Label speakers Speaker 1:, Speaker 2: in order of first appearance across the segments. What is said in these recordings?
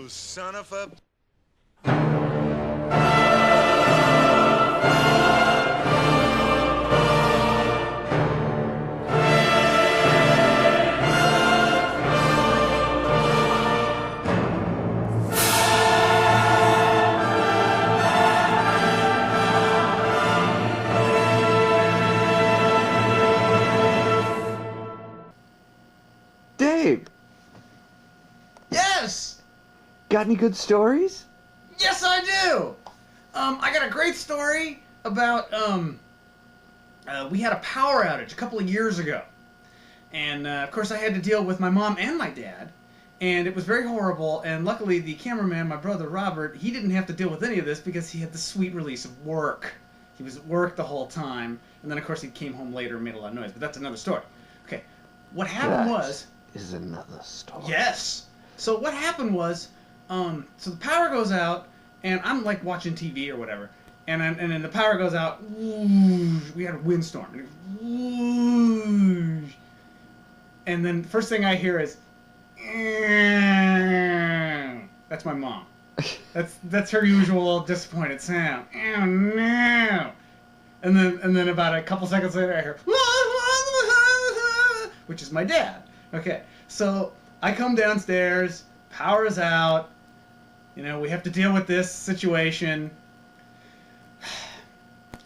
Speaker 1: You son of a...
Speaker 2: Dave,
Speaker 3: Yes!
Speaker 2: got any good stories?
Speaker 3: Yes, I do! I got a great story about, we had a power outage a couple of years ago. And, of course, I had to deal with my mom and my dad. And it was very horrible, and luckily the cameraman, my brother Robert, he didn't have to deal with any of this because he had the sweet release of work. He was at work the whole time, and then, of course, he came home later and made a lot of noise, but that's another story. Okay, what happened was...
Speaker 2: is another story.
Speaker 3: Yes. So what happened was, so the power goes out, and I'm like watching TV or whatever, and then the power goes out. Whoosh, we had a windstorm. Whoosh, and then the first thing I hear is, that's my mom. That's her usual disappointed sound. Oh no. And then about a couple seconds later I hear, which is my dad. Okay, so I come downstairs, power is out, you know, we have to deal with this situation.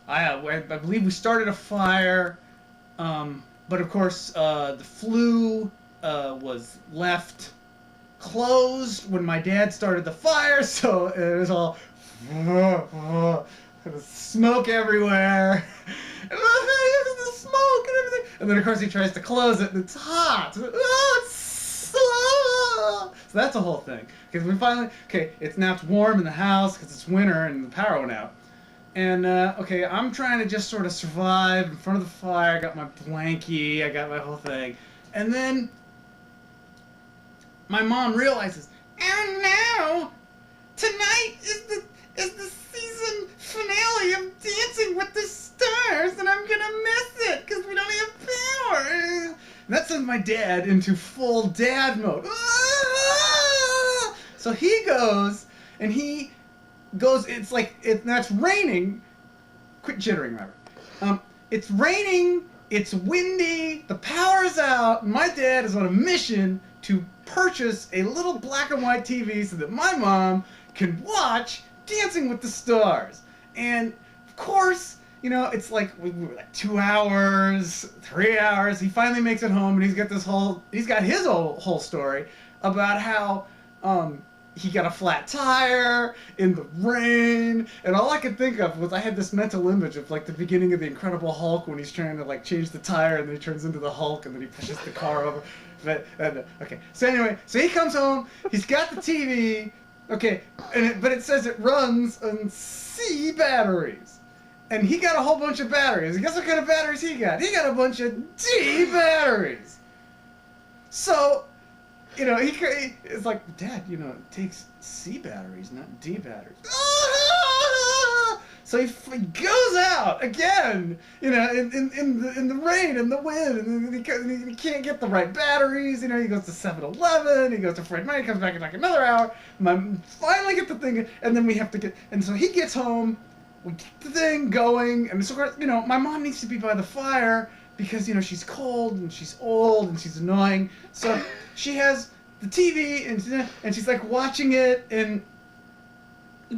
Speaker 3: I believe we started a fire, but of course the flue was left closed when my dad started the fire, so it was all smoke everywhere. The smoke and everything. And then of course he tries to close it and it's hot. So that's a whole thing. Because we finally, it's warm in the house because it's winter and the power went out. And, I'm trying to just sort of survive in front of the fire. I got my blankie, I got my whole thing. And then my mom realizes, oh no! Tonight is the season finale of Dancing with the Stars, and I'm gonna miss it because we don't have power. And that sends my dad into full dad mode. So he goes, and it's like, that's raining. Quit jittering, Robert. It's raining, it's windy, the power's out, and my dad is on a mission to purchase a little black and white TV so that my mom can watch Dancing with the Stars. And of course, you know, it's like we were like 2 hours, 3 hours. He finally makes it home, and he's got his whole story about how he got a flat tire in the rain, and all I could think of was I had this mental image of like the beginning of the Incredible Hulk when he's trying to like change the tire, and then he turns into the Hulk, and then he pushes the car over. So anyway, so he comes home, he's got the TV, but it says it runs on C batteries. And he got a whole bunch of batteries. And guess what kind of batteries he got? He got a bunch of D batteries. So, you know, it's like, Dad, you know, it takes C batteries, not D batteries. So he goes out again, you know, in the rain and the wind, and he can't get the right batteries. You know, he goes to 7-Eleven, he goes to Fred Meyer, comes back in like another hour. Finally get the thing, and then we have to get, and so he gets home, we get the thing going, and so, you know, my mom needs to be by the fire because, you know, she's cold and she's old and she's annoying. So she has the TV and she's like watching it, and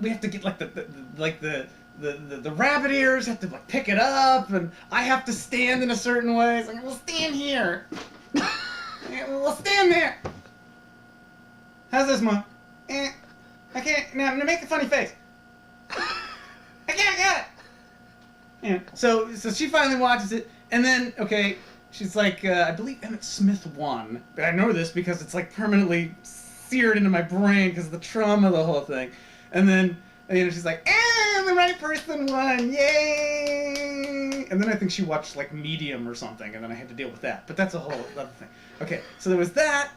Speaker 3: we have to get like the rabbit ears have to like pick it up, and I have to stand in a certain way. It's like, we'll stand here. We'll stand there. How's this, Mom? I can't. Now make a funny face. I got it. Yeah. So she finally watches it, and then she's like, I believe Emmett Smith won, but I know this because it's like permanently seared into my brain because of the trauma of the whole thing, and then. And, you know, she's like, the right person won, yay! And then I think she watched, like, Medium or something, and then I had to deal with that. But that's a whole other thing. Okay, so there was that,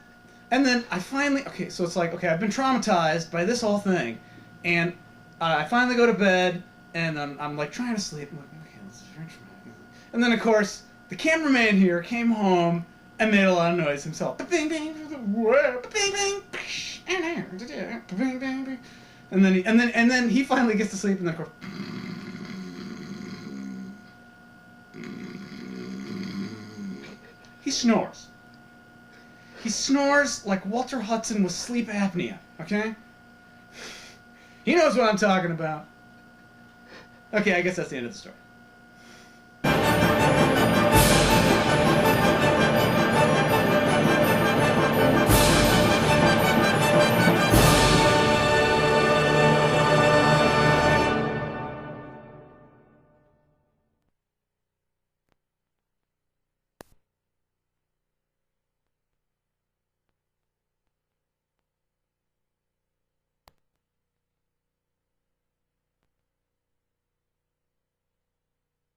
Speaker 3: and then I finally, so it's like, I've been traumatized by this whole thing, and I finally go to bed, and I'm like, trying to sleep. I'm like, okay, this is very traumatic. And then, of course, the cameraman here came home and made a lot of noise himself. Bing, bing, bing, bing. and then he finally gets to sleep, and then of course, he snores. He snores like Walter Hudson with sleep apnea. Okay. He knows what I'm talking about. Okay, I guess that's the end of the story.